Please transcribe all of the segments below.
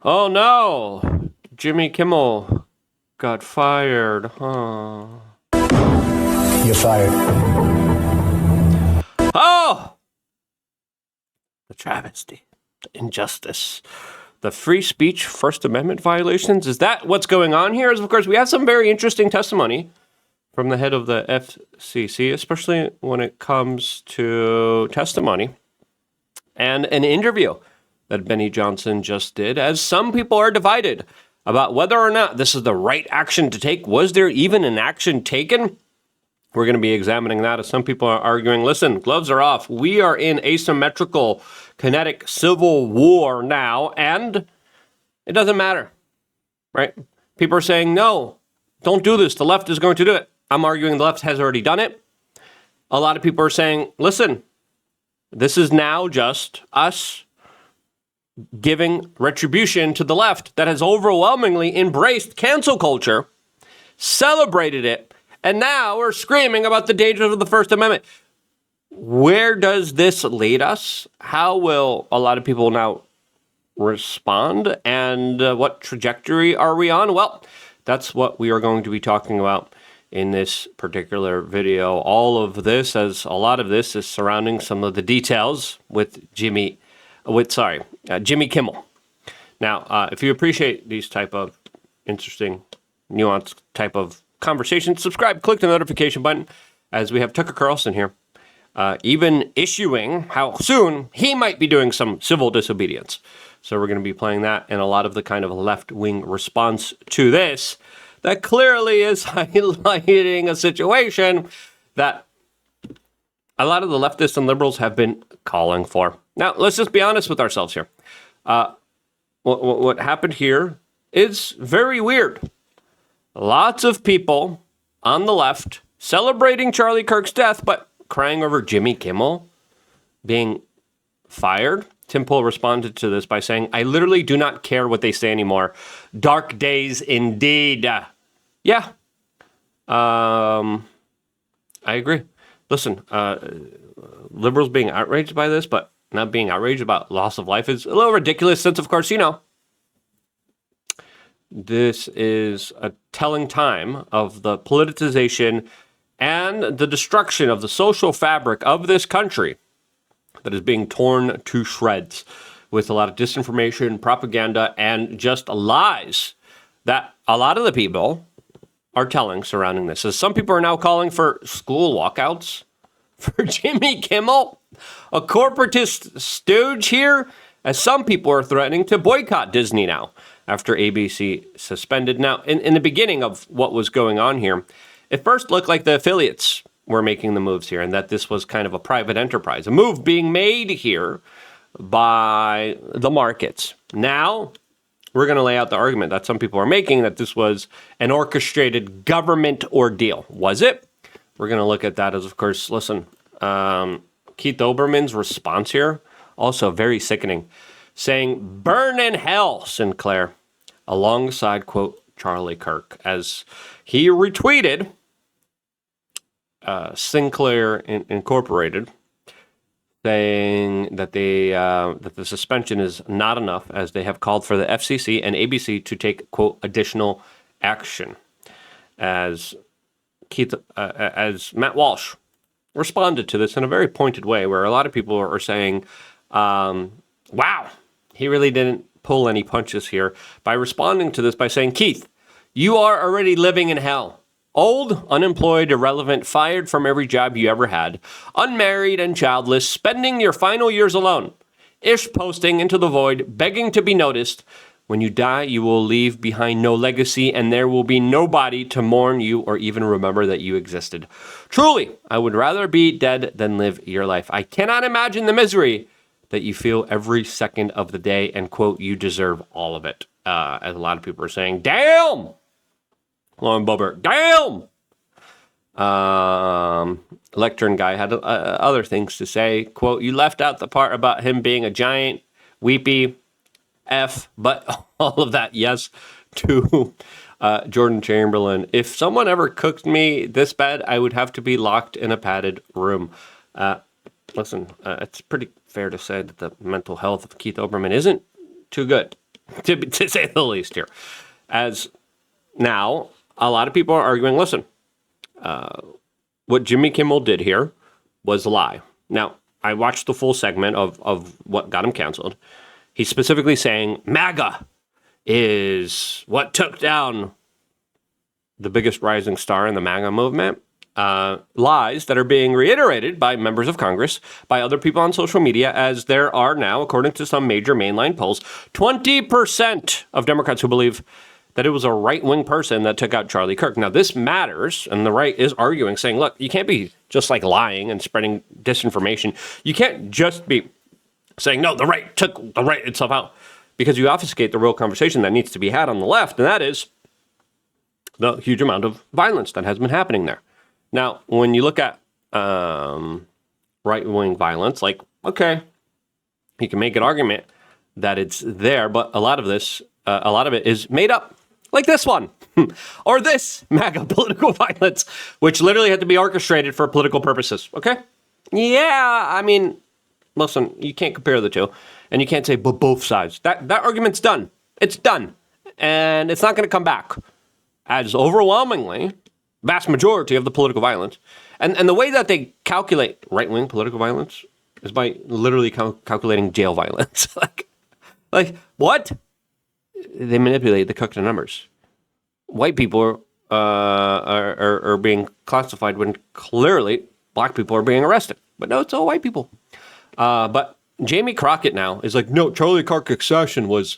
Oh no! Jimmy Kimmel got fired, huh? You're fired. Oh! The travesty, the injustice, the free speech First Amendment violations. Is that what's going on here? Is, of course, we have some very interesting testimony from the head of the FCC, especially when it comes to testimony and an interview that Benny Johnson just did, as some people are divided about whether or not this is the right action to take. Was there even an action taken? We're going to be examining that, as some people are arguing, listen, gloves are off. We are in asymmetrical, kinetic civil war now, and it doesn't matter, right? People are saying, no, don't do this. The left is going to do it. I'm arguing the left has already done it. A lot of people are saying, listen, this is now just us giving retribution to the left that has overwhelmingly embraced cancel culture, celebrated it, and now we're screaming about the dangers of the First Amendment. Where does this lead us? How will a lot of people now respond? And what trajectory are we on? Well, that's what we are going to be talking about in this particular video. All of this, as a lot of this is surrounding some of the details with Jimmy Kimmel. Now, if you appreciate these type of interesting, nuanced type of conversations, subscribe, click the notification button, as we have Tucker Carlson here, even issuing how soon he might be doing some civil disobedience. So we're going to be playing that, and a lot of the kind of left-wing response to this that clearly is highlighting a situation that a lot of the leftists and liberals have been calling for. Now, let's just be honest with ourselves here. What happened here is very weird. Lots of people on the left celebrating Charlie Kirk's death, but crying over Jimmy Kimmel being fired. Tim Pool responded to this by saying, I literally do not care what they say anymore. Dark days indeed. Yeah. I agree. Listen, liberals being outraged by this, but not being outraged about loss of life is a little ridiculous, since, of course, this is a telling time of the politicization and the destruction of the social fabric of this country that is being torn to shreds with a lot of disinformation, propaganda, and just lies that a lot of the people are telling surrounding this. As some people are now calling for school walkouts for Jimmy Kimmel, a corporatist stooge here, as some people are threatening to boycott Disney now after ABC suspended. Now, in the beginning of what was going on here, it first looked like the affiliates were making the moves here, and that this was kind of a private enterprise, a move being made here by the markets. Now, we're going to lay out the argument that some people are making that this was an orchestrated government ordeal. Was it? We're going to look at that as, of course, listen, Keith Olbermann's response here, also very sickening, saying, burn in hell, Sinclair, alongside, quote, Charlie Kirk, as he retweeted Sinclair Incorporated, saying that that the suspension is not enough, as they have called for the FCC and ABC to take, quote, additional action. As Matt Walsh responded to this in a very pointed way, where a lot of people are saying, wow, he really didn't pull any punches here, by responding to this by saying, Keith, you are already living in hell. Old, unemployed, irrelevant, fired from every job you ever had, unmarried and childless, spending your final years alone, ish posting into the void, begging to be noticed. When you die, you will leave behind no legacy, and there will be nobody to mourn you or even remember that you existed. Truly, I would rather be dead than live your life. I cannot imagine the misery that you feel every second of the day, and, quote, you deserve all of it. As a lot of people are saying, damn! Lauren Boebert, damn! Lectern guy had other things to say. Quote, you left out the part about him being a giant, weepy F, but all of that, yes, to Jordan Chamberlain. If someone ever cooked me this bad, I would have to be locked in a padded room. Listen, it's pretty fair to say that the mental health of Keith Olbermann isn't too good. to say the least here. As now, a lot of people are arguing, listen, what Jimmy Kimmel did here was a lie. Now, I watched the full segment of what got him canceled. He's specifically saying MAGA is what took down the biggest rising star in the MAGA movement. Lies that are being reiterated by members of Congress, by other people on social media, as there are now, according to some major mainline polls, 20% of Democrats who believe that it was a right-wing person that took out Charlie Kirk. Now, this matters, and the right is arguing, saying, look, you can't be just like lying and spreading disinformation. You can't just be saying, no, the right took the right itself out, because you obfuscate the real conversation that needs to be had on the left, and that is the huge amount of violence that has been happening there. Now, when you look at right-wing violence, like, okay, you can make an argument that it's there, but a lot of it is made up, like this one, or this MAGA political violence, which literally had to be orchestrated for political purposes, okay? Yeah, I mean, listen, you can't compare the two, and you can't say, but both sides. That argument's done. It's done, and it's not going to come back as overwhelmingly vast majority of the political violence. And the way that they calculate right-wing political violence is by literally calculating jail violence. like what? They manipulate the cooked numbers. White people are being classified when clearly black people are being arrested. But no, it's all white people. But Jamie Crockett now is like, no, Charlie Kirk's accession was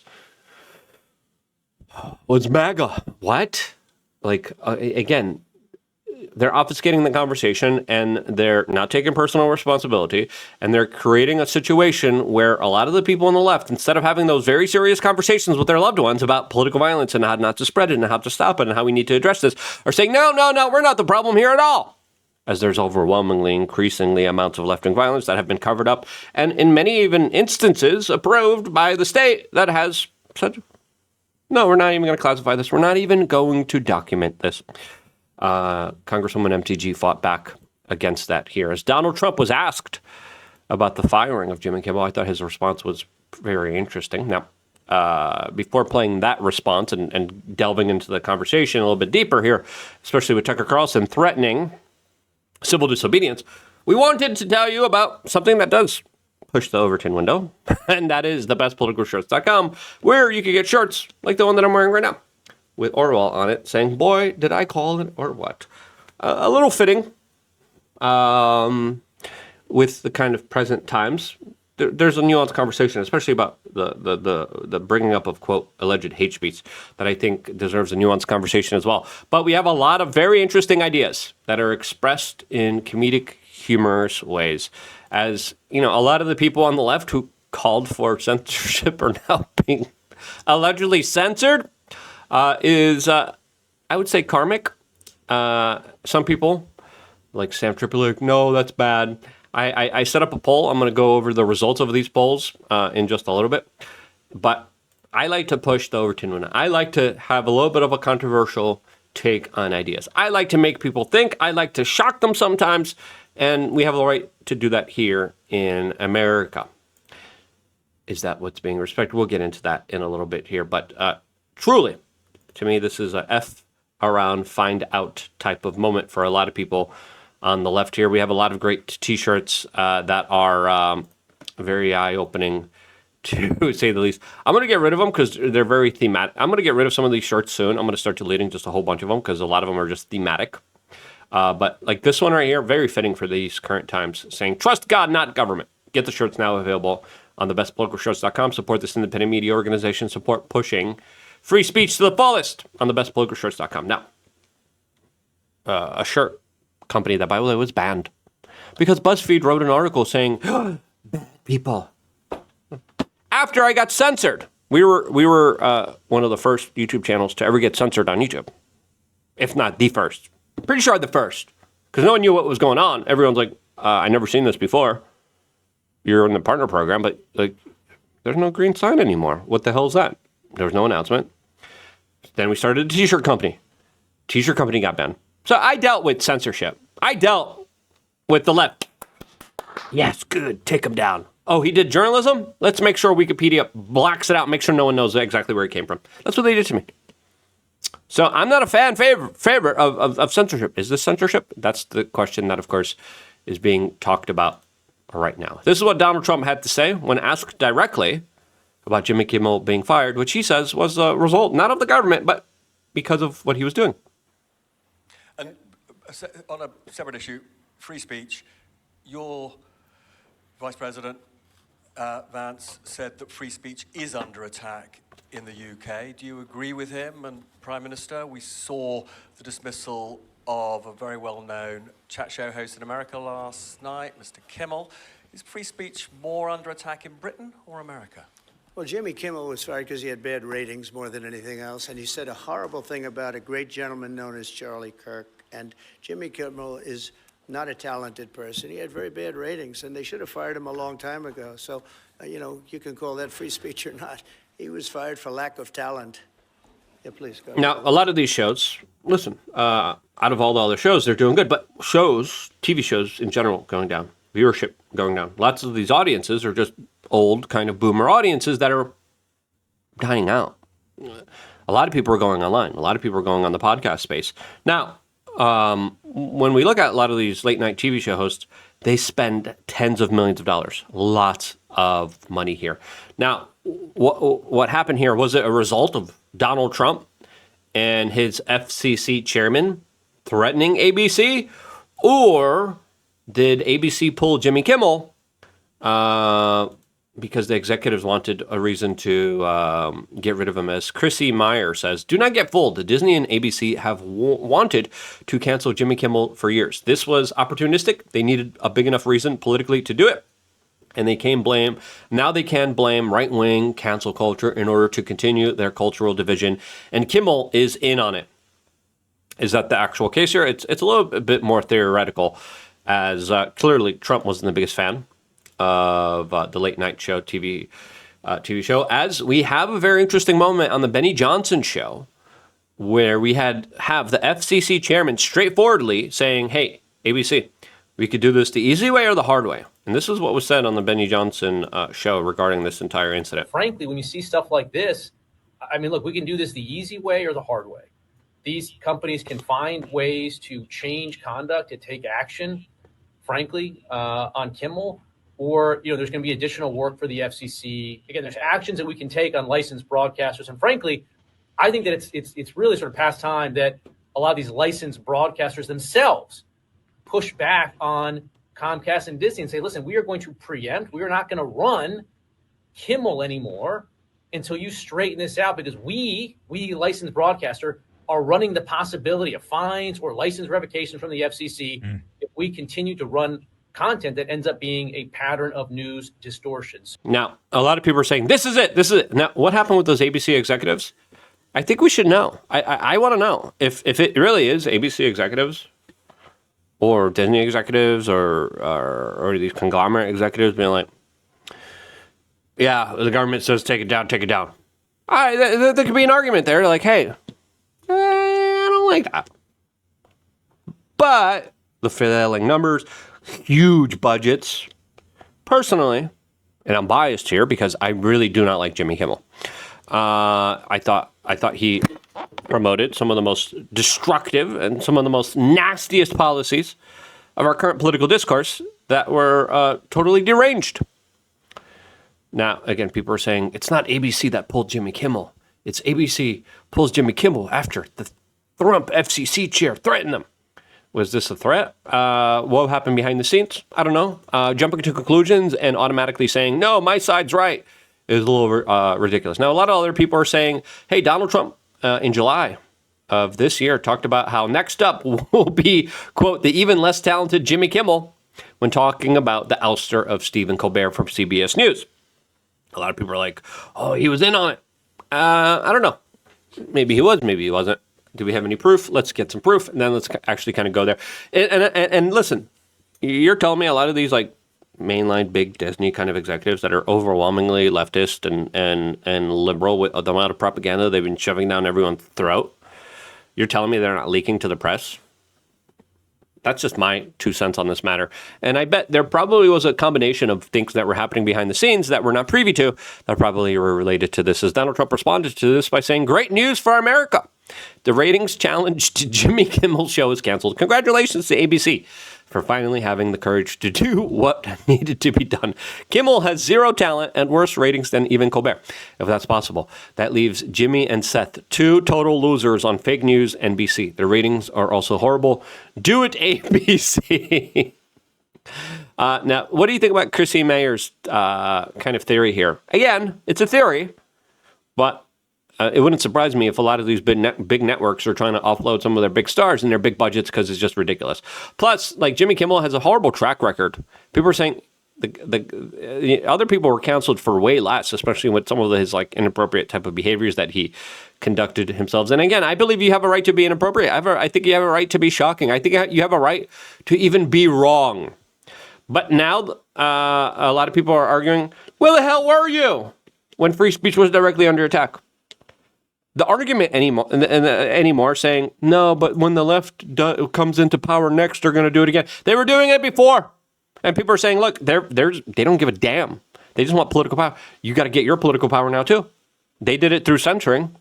MAGA. What? Like, again, they're obfuscating the conversation, and they're not taking personal responsibility, and they're creating a situation where a lot of the people on the left, instead of having those very serious conversations with their loved ones about political violence and how not to spread it and how to stop it and how we need to address this, are saying, no, we're not the problem here at all. As there's overwhelmingly, increasingly amounts of left-wing violence that have been covered up, and in many even instances approved by the state that has said, no, we're not even going to classify this. We're not even going to document this. Congresswoman MTG fought back against that here. As Donald Trump was asked about the firing of Jimmy Kimmel, I thought his response was very interesting. Now, before playing that response and delving into the conversation a little bit deeper here, especially with Tucker Carlson threatening civil disobedience, we wanted to tell you about something that does push the Overton window, and that is thebestpoliticalshirts.com, where you can get shirts like the one that I'm wearing right now, with Orwell on it, saying, boy, did I call it or what? A little fitting with the kind of present times. There's a nuanced conversation, especially about the bringing up of, quote, alleged hate speech, that I think deserves a nuanced conversation as well. But we have a lot of very interesting ideas that are expressed in comedic, humorous ways. As, you know, a lot of the people on the left who called for censorship are now being allegedly censored. Is I would say karmic. Some people, like Sam Tripoli, no, that's bad. I set up a poll. I'm going to go over the results of these polls in just a little bit. But I like to push the Overton window. I like to have a little bit of a controversial take on ideas. I like to make people think. I like to shock them sometimes. And we have the right to do that here in America. Is that what's being respected? We'll get into that in a little bit here. But truly, to me, this is a F around, find out type of moment for a lot of people on the left here. We have a lot of great T-shirts that are very eye-opening, to say the least. I'm going to get rid of them because they're very thematic. I'm going to get rid of some of these shirts soon. I'm going to start deleting just a whole bunch of them because a lot of them are just thematic. But like this one right here, very fitting for these current times, saying, trust God, not government. Get the shirts now available on thebestpoliticalshirts.com. Support this independent media organization. Support pushing free speech to the fullest on thebestpoliticalshirts.com. Now, a shirt company that, by the way, was banned because BuzzFeed wrote an article saying, bad people. After I got censored. We were one of the first YouTube channels to ever get censored on YouTube, if not the first. Pretty sure the first, because no one knew what was going on. Everyone's like, I never seen this before. You're in the partner program, but like, there's no green sign anymore. What the hell is that? There was no announcement. Then we started a T-shirt company. T-shirt company got banned. So I dealt with censorship. I dealt with the left. Yes, good. Take them down. Oh, he did journalism? Let's make sure Wikipedia blacks it out, make sure no one knows exactly where he came from. That's what they did to me. So I'm not a favorite of censorship. Is this censorship? That's the question that, of course, is being talked about right now. This is what Donald Trump had to say when asked directly about Jimmy Kimmel being fired, which he says was a result not of the government, but because of what he was doing. And on a separate issue, free speech, your Vice President Vance said that free speech is under attack in the UK. Do you agree with him? And Prime Minister, we saw the dismissal of a very well-known chat show host in America last night, Mr. Kimmel. Is free speech more under attack in Britain or America? Well, Jimmy Kimmel was fired because he had bad ratings more than anything else, and he said a horrible thing about a great gentleman known as Charlie Kirk. And Jimmy Kimmel is not a talented person. He had very bad ratings, and they should have fired him a long time ago. So, you can call that free speech or not. He was fired for lack of talent. Yeah, please go. Now, a lot of these shows, listen, out of all the other shows, they're doing good, but TV shows in general, going down, viewership going down. Lots of these audiences are just old kind of boomer audiences that are dying out. A lot of people are going online. A lot of people are going on the podcast space. Now, when we look at a lot of these late night TV show hosts, they spend tens of millions of dollars, lots of money here. Now, what happened here? Was it a result of Donald Trump and his FCC chairman threatening ABC? Or did ABC pull Jimmy Kimmel because the executives wanted a reason to get rid of him? As Chrissy Meyer says, do not get fooled. Disney and ABC have wanted to cancel Jimmy Kimmel for years. This was opportunistic. They needed a big enough reason politically to do it. And they can blame right-wing cancel culture in order to continue their cultural division. And Kimmel is in on it. Is that the actual case here? It's a little bit more theoretical, as clearly Trump wasn't the biggest fan of the late night show TV show, as we have a very interesting moment on the Benny Johnson show where we have the FCC chairman straightforwardly saying, hey, ABC, we could do this the easy way or the hard way. And this is what was said on the Benny Johnson show regarding this entire incident. Frankly, when you see stuff like this, I mean, look, we can do this the easy way or the hard way. These companies can find ways to change conduct, to take action, frankly, on Kimmel. Or, there's going to be additional work for the FCC. Again, there's actions that we can take on licensed broadcasters. And frankly, I think that it's really sort of past time that a lot of these licensed broadcasters themselves push back on Comcast and Disney and say, listen, we are going to preempt. We are not going to run Kimmel anymore until you straighten this out, because we licensed broadcaster, are running the possibility of fines or license revocation from the FCC if we continue to run content that ends up being a pattern of news distortions. Now, a lot of people are saying, this is it. Now, what happened with those ABC executives? I think we should know. I want to know if it really is ABC executives or Disney executives or these conglomerate executives being like, yeah, the government says take it down. There could be an argument there, like, hey, I don't like that. But the failing numbers, huge budgets. Personally, and I'm biased here because I really do not like Jimmy Kimmel. I thought he promoted some of the most destructive and some of the most nastiest policies of our current political discourse that were totally deranged. Now, again, people are saying it's not ABC that pulled Jimmy Kimmel. It's ABC pulls Jimmy Kimmel after the Trump FCC chair threatened them. Was this a threat? What happened behind the scenes? I don't know. Jumping to conclusions and automatically saying, no, my side's right, is a little ridiculous. Now, a lot of other people are saying, hey, Donald Trump in July of this year talked about how next up will be, quote, the even less talented Jimmy Kimmel when talking about the ouster of Stephen Colbert from CBS News. A lot of people are like, oh, he was in on it. I don't know. Maybe he was, maybe he wasn't. Do we have any proof? Let's get some proof, and then let's actually kind of go there. And listen, you're telling me a lot of these like mainline big Disney kind of executives that are overwhelmingly leftist and liberal with the amount of propaganda they've been shoving down everyone's throat, you're telling me they're not leaking to the press? That's just my 2 cents on this matter. And I bet there probably was a combination of things that were happening behind the scenes that we're not privy to that probably were related to this, as Donald Trump responded to this by saying, "Great news for America. The ratings challenge to Jimmy Kimmel's show is canceled. Congratulations to ABC for finally having the courage to do what needed to be done. Kimmel has 0 talent and worse ratings than even Colbert, if that's possible. That leaves Jimmy and Seth, 2 total losers on fake news NBC. Their ratings are also horrible. Do it, ABC." Now, what do you think about Chrissy Mayer's kind of theory here? Again, it's a theory, but it wouldn't surprise me if a lot of these big networks are trying to offload some of their big stars and their big budgets because it's just ridiculous. Plus, like, Jimmy Kimmel has a horrible track record. People are saying the other people were canceled for way less, especially with some of his like inappropriate type of behaviors that he conducted himself. And again, I believe you have a right to be inappropriate. I think you have a right to be shocking. I think you have a right to even be wrong. But now a lot of people are arguing, where the hell were you when free speech was directly under attack? The argument anymore saying, no, but when the left comes into power next, they're going to do it again. They were doing it before. And people are saying, look, they don't give a damn. They just want political power. You got to get your political power now, too. They did it through censoring.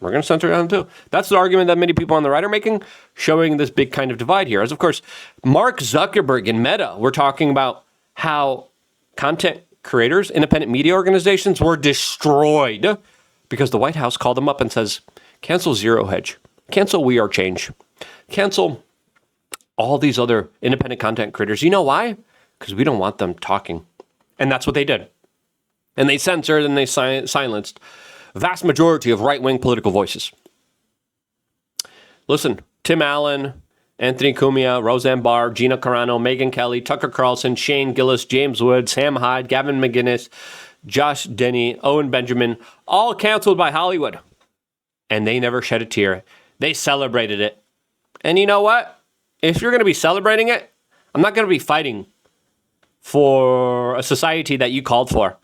We're going to censor them, too. That's the argument that many people on the right are making, showing this big kind of divide here. As, of course, Mark Zuckerberg and Meta were talking about how content creators, independent media organizations were destroyed because the White House called them up and says, cancel Zero Hedge, cancel We Are Change, cancel all these other independent content creators. You know why? Because we don't want them talking. And that's what they did. And they censored and they silenced vast majority of right-wing political voices. Listen, Tim Allen, Anthony Cumia, Roseanne Barr, Gina Carano, Megyn Kelly, Tucker Carlson, Shane Gillis, James Wood, Sam Hyde, Gavin McInnes, Josh Denny, Owen Benjamin, all canceled by Hollywood. And they never shed a tear. They celebrated it. And you know what? If you're going to be celebrating it, I'm not going to be fighting for a society that you called for.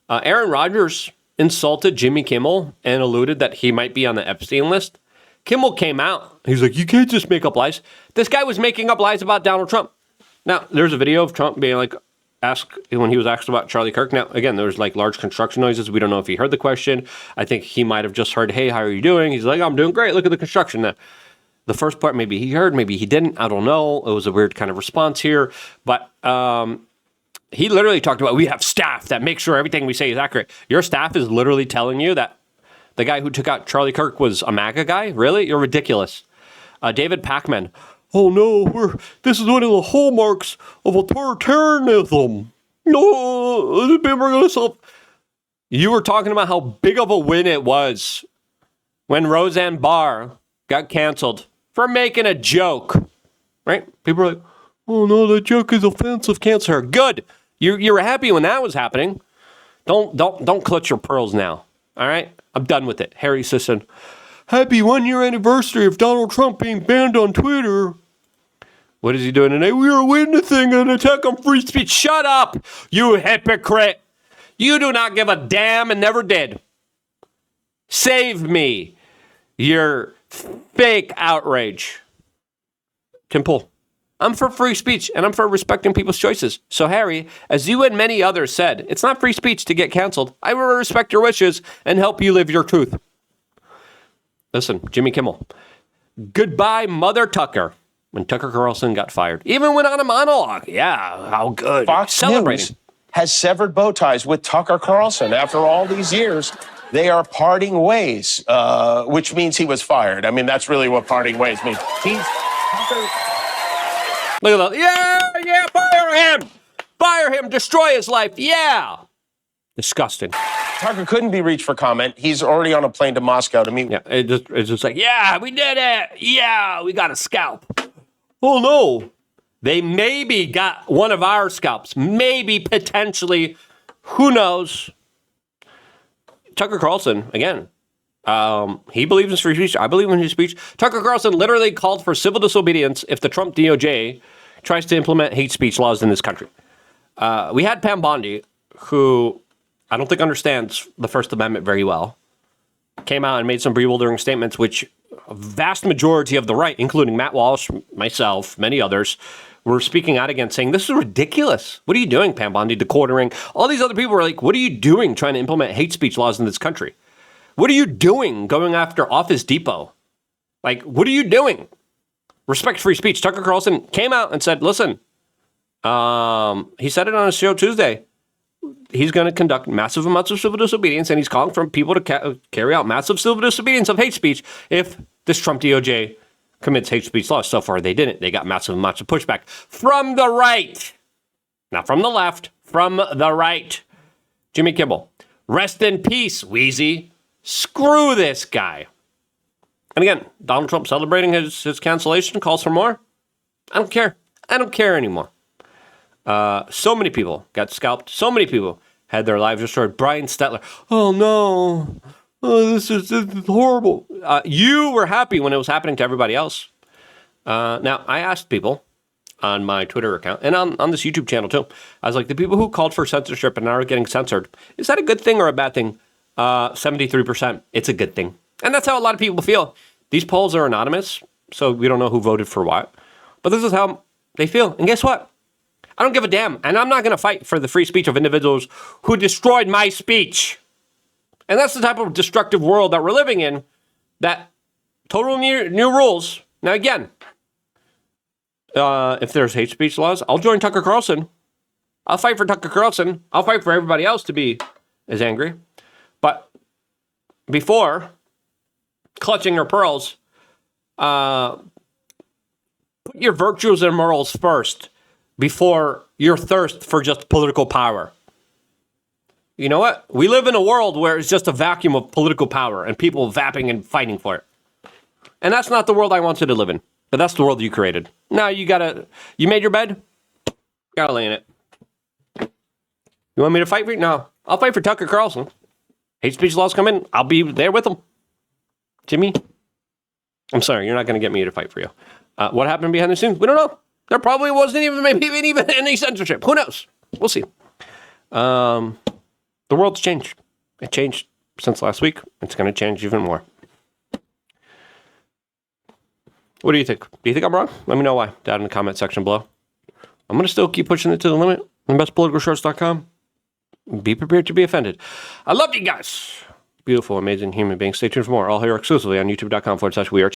Aaron Rodgers insulted Jimmy Kimmel and alluded that he might be on the Epstein list. Kimmel came out. He's like, you can't just make up lies. This guy was making up lies about Donald Trump. Now, there's a video of Trump being like, when he was asked about Charlie Kirk. Now, again, there was like large construction noises. We don't know if he heard the question. I think he might have just heard, hey, how are you doing? He's like, I'm doing great. Look at the construction. Now, the first part, maybe he heard, maybe he didn't. I don't know. It was a weird kind of response here. But he literally talked about, we have staff that make sure everything we say is accurate. Your staff is literally telling you that the guy who took out Charlie Kirk was a MAGA guy? Really? You're ridiculous. David Pakman. Oh no, this is one of the hallmarks of authoritarianism. No, the people are going to solve. You were talking about how big of a win it was when Roseanne Barr got canceled for making a joke, right? People are like, oh no, that joke is offensive. Cancel her. Good. You were happy when that was happening. Don't clutch your pearls now. All right, I'm done with it. Harry Sisson. Happy 1-year anniversary of Donald Trump being banned on Twitter. What is he doing today? We are witnessing an attack on free speech. Shut up, you hypocrite. You do not give a damn and never did. Save me. Your fake outrage. Tim Pool. I'm for free speech and I'm for respecting people's choices. So Harry, as you and many others said, it's not free speech to get canceled. I will respect your wishes and help you live your truth. Listen, Jimmy Kimmel. Goodbye, Mother Tucker. When Tucker Carlson got fired. Even went on a monologue. Yeah, how good. Fox Celebrating. News has severed bow ties with Tucker Carlson. After all these years, they are parting ways, which means he was fired. I mean, that's really what parting ways means. Look at that. Yeah, fire him. Fire him, destroy his life. Yeah. Disgusting. Tucker couldn't be reached for comment. He's already on a plane to Moscow to meet. Yeah, it's just like, yeah, we did it. Yeah, we got a scalp. Oh, no. They maybe got one of our scalps. Maybe, potentially. Who knows? Tucker Carlson, again, he believes in free speech. I believe in his speech. Tucker Carlson literally called for civil disobedience if the Trump DOJ tries to implement hate speech laws in this country. We had Pam Bondi, who I don't think understands the First Amendment very well, came out and made some bewildering statements, which a vast majority of the right, including Matt Walsh, myself, many others, were speaking out against, saying, this is ridiculous. What are you doing, Pam Bondi, decordering? All these other people were like, what are you doing trying to implement hate speech laws in this country? What are you doing going after Office Depot? Like, what are you doing? Respect free speech. Tucker Carlson came out and said, listen, he said it on his show Tuesday. He's going to conduct massive amounts of civil disobedience, and he's calling for people to carry out massive civil disobedience of hate speech if this Trump DOJ commits hate speech laws. So far, they didn't. They got massive amounts of pushback from the right. Not from the left, from the right. Jimmy Kimmel, rest in peace, Wheezy. Screw this guy. And again, Donald Trump celebrating his cancellation, calls for more. I don't care. I don't care anymore. So many people got scalped. So many people had their lives destroyed. Brian Stetler. Oh, no. Oh, this is horrible. You were happy when it was happening to everybody else. Now, I asked people on my Twitter account and on this YouTube channel, too. I was like, the people who called for censorship and now are getting censored, is that a good thing or a bad thing? 73%. It's a good thing. And that's how a lot of people feel. These polls are anonymous, so we don't know who voted for what. But this is how they feel. And guess what? I don't give a damn. And I'm not going to fight for the free speech of individuals who destroyed my speech. And that's the type of destructive world that we're living in, that total new rules. Now, again, if there's hate speech laws, I'll join Tucker Carlson. I'll fight for Tucker Carlson. I'll fight for everybody else to be as angry. But before clutching your pearls, put your virtues and morals first before your thirst for just political power. You know what? We live in a world where it's just a vacuum of political power and people vapping and fighting for it. And that's not the world I want you to live in. But that's the world you created. Now you made your bed? You gotta lay in it. You want me to fight for you? No. I'll fight for Tucker Carlson. Hate speech laws come in, I'll be there with them. Jimmy, I'm sorry, you're not going to get me to fight for you. What happened behind the scenes? We don't know. There probably wasn't even any censorship. Who knows? We'll see. The world's changed. It changed since last week. It's going to change even more. What do you think? Do you think I'm wrong? Let me know why down in the comment section below. I'm going to still keep pushing it to the limit. bestpoliticalshorts.com. Be prepared to be offended. I love you guys. Beautiful, amazing human beings. Stay tuned for more. All here exclusively on youtube.com/weare.